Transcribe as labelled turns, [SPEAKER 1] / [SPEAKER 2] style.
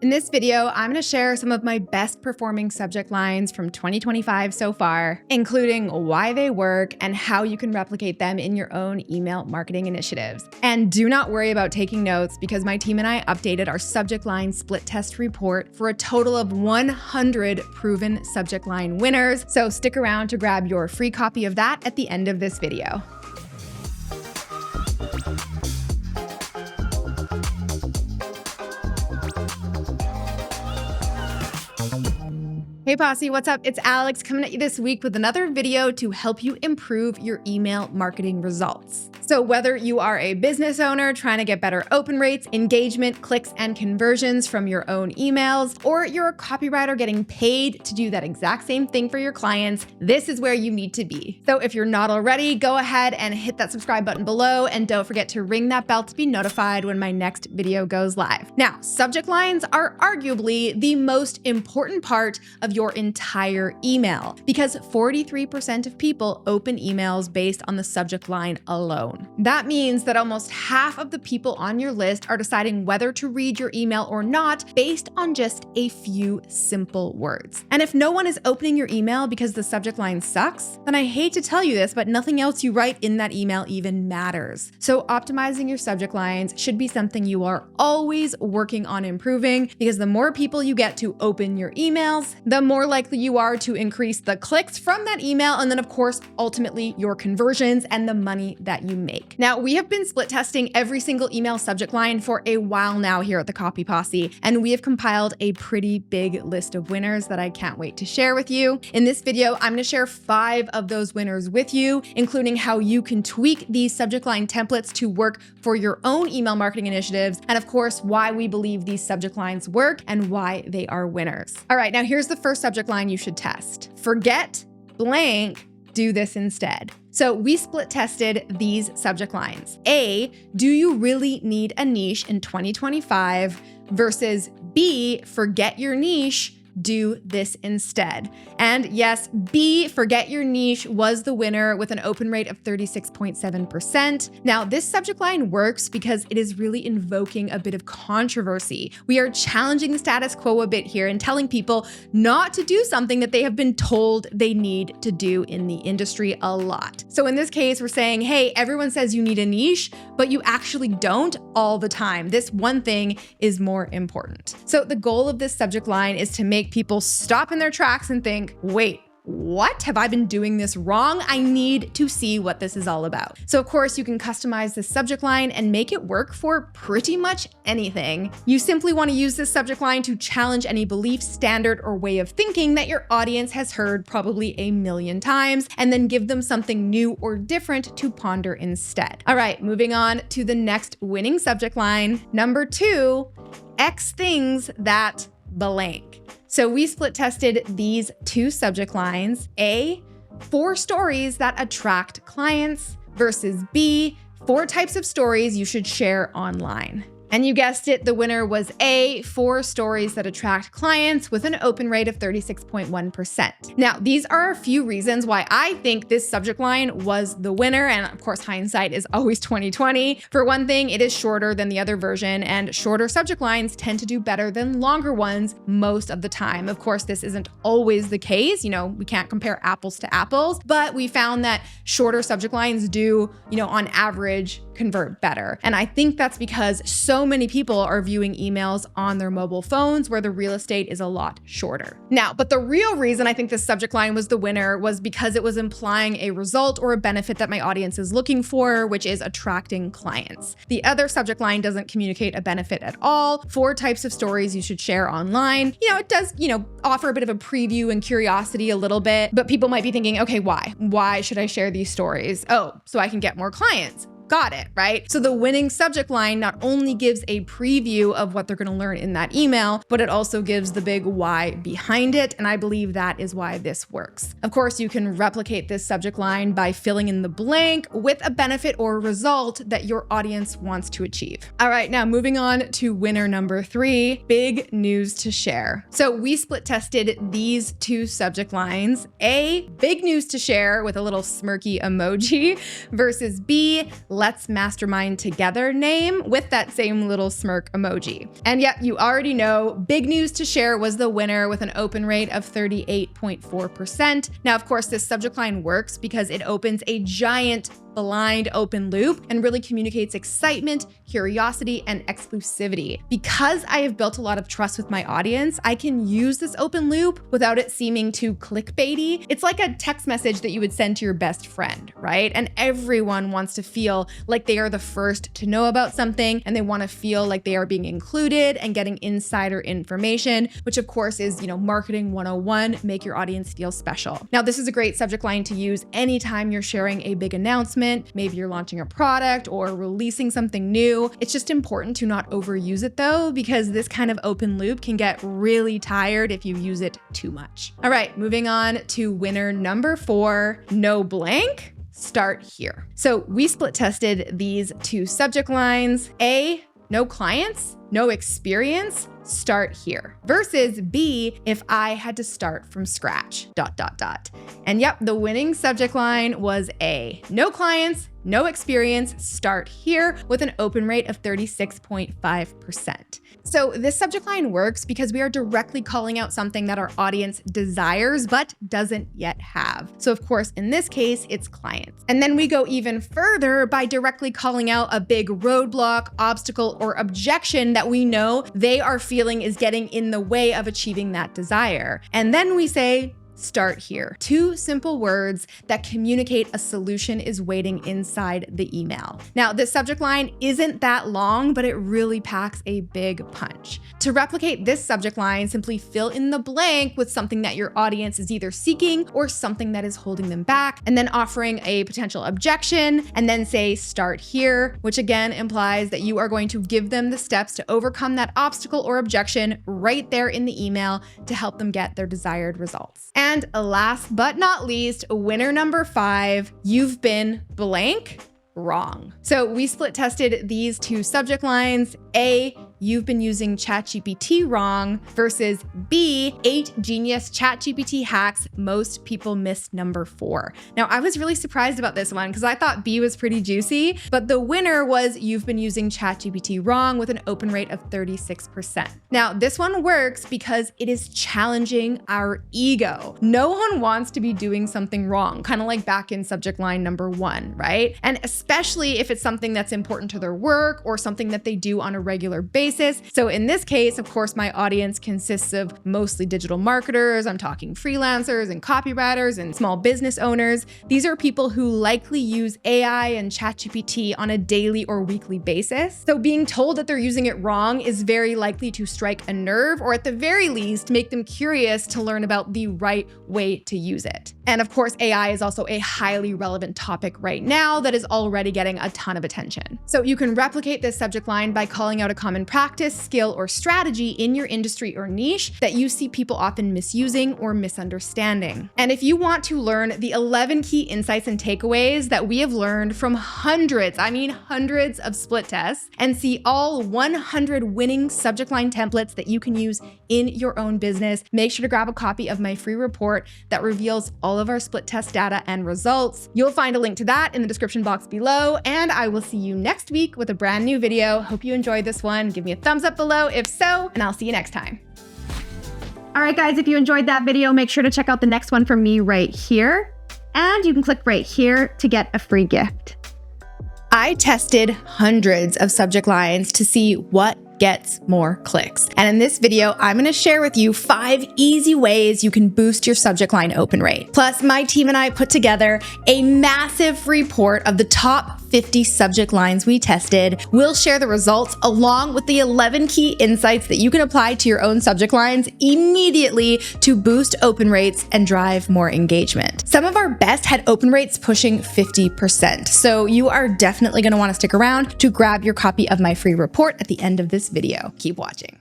[SPEAKER 1] In this video, I'm going to share some of my best performing subject lines from 2025 so far, including why they work and how you can replicate them in your own email marketing initiatives. And do not worry about taking notes because my team and I updated our subject line split test report for a total of 100 proven subject line winners. So stick around to grab your free copy of that at the end of this video. Hey Posse, what's up? It's Alex coming at you this week with another video to help you improve your email marketing results. So whether you are a business owner trying to get better open rates, engagement, clicks, and conversions from your own emails, or you're a copywriter getting paid to do that exact same thing for your clients, this is where you need to be. So if you're not already, go ahead and hit that subscribe button below and don't forget to ring that bell to be notified when my next video goes live. Now, subject lines are arguably the most important part of your entire email because 43% of people open emails based on the subject line alone. That means that almost half of the people on your list are deciding whether to read your email or not based on just a few simple words. And if no one is opening your email because the subject line sucks, then I hate to tell you this, but nothing else you write in that email even matters. So optimizing your subject lines should be something you are always working on improving because the more people you get to open your emails, the more likely you are to increase the clicks from that email and then of course, ultimately your conversions and the money that you make. Now, we have been split testing every single email subject line for a while now here at the Copy Posse, and we have compiled a pretty big list of winners that I can't wait to share with you. In this video, I'm going to share 5 of those winners with you, including how you can tweak these subject line templates to work for your own email marketing initiatives, and of course, why we believe these subject lines work and why they are winners. All right, now here's the first subject line you should test. Forget blank, do this instead. So we split tested these subject lines. A, do you really need a niche in 2025? Versus B, forget your niche, do this instead. And yes, B, forget your niche, was the winner with an open rate of 36.7%. Now, this subject line works because it is really invoking a bit of controversy. We are challenging the status quo a bit here and telling people not to do something that they have been told they need to do in the industry a lot. So in this case, we're saying, hey, everyone says you need a niche, but you actually don't all the time. This one thing is more important. So the goal of this subject line is to make people stop in their tracks and think, wait, what? Have I been doing this wrong? I need to see what this is all about. So of course you can customize this subject line and make it work for pretty much anything. You simply want to use this subject line to challenge any belief, standard, or way of thinking that your audience has heard probably a million times, and then give them something new or different to ponder instead. All right, moving on to the next winning subject line. Number 2, X things that blank. So we split tested these 2 subject lines. A, 4 stories that attract clients versus B, 4 types of stories you should share online. And you guessed it, the winner was A, 4 stories that attract clients with an open rate of 36.1%. Now, these are a few reasons why I think this subject line was the winner. And of course, hindsight is always 2020. For one thing, it is shorter than the other version, and shorter subject lines tend to do better than longer ones most of the time. Of course, this isn't always the case. We can't compare apples to apples, but we found that shorter subject lines do, on average, convert better. And I think that's because so many people are viewing emails on their mobile phones where the real estate is a lot shorter. Now, but the real reason I think this subject line was the winner was because it was implying a result or a benefit that my audience is looking for, which is attracting clients. The other subject line doesn't communicate a benefit at all. 4 types of stories you should share online. It does, offer a bit of a preview and curiosity a little bit, but people might be thinking, okay, why? Why should I share these stories? Oh, so I can get more clients. Got it, right? So the winning subject line not only gives a preview of what they're going to learn in that email, but it also gives the big why behind it. And I believe that is why this works. Of course, you can replicate this subject line by filling in the blank with a benefit or result that your audience wants to achieve. All right, now moving on to winner number 3, big news to share. So we split tested these 2 subject lines. A, big news to share with a little smirky emoji versus B, let's mastermind together name with that same little smirk emoji. And yep, you already know, big news to share was the winner with an open rate of 38.4%. Now, of course, this subject line works because it opens a giant blind open loop and really communicates excitement, curiosity, and exclusivity. Because I have built a lot of trust with my audience, I can use this open loop without it seeming too clickbaity. It's like a text message that you would send to your best friend, right? And everyone wants to feel like they are the first to know about something, and they want to feel like they are being included and getting insider information, which of course is, marketing 101, make your audience feel special. Now, this is a great subject line to use anytime you're sharing a big announcement. Maybe you're launching a product or releasing something new. It's just important to not overuse it though, because this kind of open loop can get really tired if you use it too much. All right, moving on to winner number 4, no blank, start here. So we split tested these 2 subject lines. A, no clients, no experience, start here. Versus B, if I had to start from scratch, ... And yep, the winning subject line was A, no clients, no experience, start here, with an open rate of 36.5%. So this subject line works because we are directly calling out something that our audience desires but doesn't yet have. So of course, in this case, it's clients. And then we go even further by directly calling out a big roadblock, obstacle, or objection that we know they are feeling is getting in the way of achieving that desire. And then we say, start here. 2 simple words that communicate a solution is waiting inside the email. Now, this subject line isn't that long, but it really packs a big punch. To replicate this subject line, simply fill in the blank with something that your audience is either seeking or something that is holding them back, and then offering a potential objection, and then say start here, which again implies that you are going to give them the steps to overcome that obstacle or objection right there in the email to help them get their desired results. And last but not least, winner number 5, you've been blank wrong. So we split tested these 2 subject lines. A, you've been using ChatGPT wrong, versus B, 8 genius ChatGPT hacks most people miss number 4. Now, I was really surprised about this one because I thought B was pretty juicy, but the winner was you've been using ChatGPT wrong with an open rate of 36%. Now, this one works because it is challenging our ego. No one wants to be doing something wrong, kind of like back in subject line number 1, right? And especially if it's something that's important to their work or something that they do on a regular basis. So in this case, of course, my audience consists of mostly digital marketers. I'm talking freelancers and copywriters and small business owners. These are people who likely use AI and ChatGPT on a daily or weekly basis. So being told that they're using it wrong is very likely to strike a nerve, or at the very least, make them curious to learn about the right way to use it. And of course, AI is also a highly relevant topic right now that is already getting a ton of attention. So you can replicate this subject line by calling out a common practice, skill, or strategy in your industry or niche that you see people often misusing or misunderstanding. And if you want to learn the 11 key insights and takeaways that we have learned from hundreds of split tests, and see all 100 winning subject line templates that you can use in your own business, make sure to grab a copy of my free report that reveals all of our split test data and results. You'll find a link to that in the description box below, and I will see you next week with a brand new video. Hope you enjoyed this one. Give me a thumbs up below if so, and I'll see you next time. All right, guys, if you enjoyed that video, make sure to check out the next one from me right here, and you can click right here to get a free gift. I tested hundreds of subject lines to see what gets more clicks. And in this video, I'm going to share with you 5 easy ways you can boost your subject line open rate. Plus, my team and I put together a massive report of the top 50 subject lines we tested. We'll share the results along with the 11 key insights that you can apply to your own subject lines immediately to boost open rates and drive more engagement. Some of our best had open rates pushing 50%. So you are definitely going to want to stick around to grab your copy of my free report at the end of this video. Keep watching.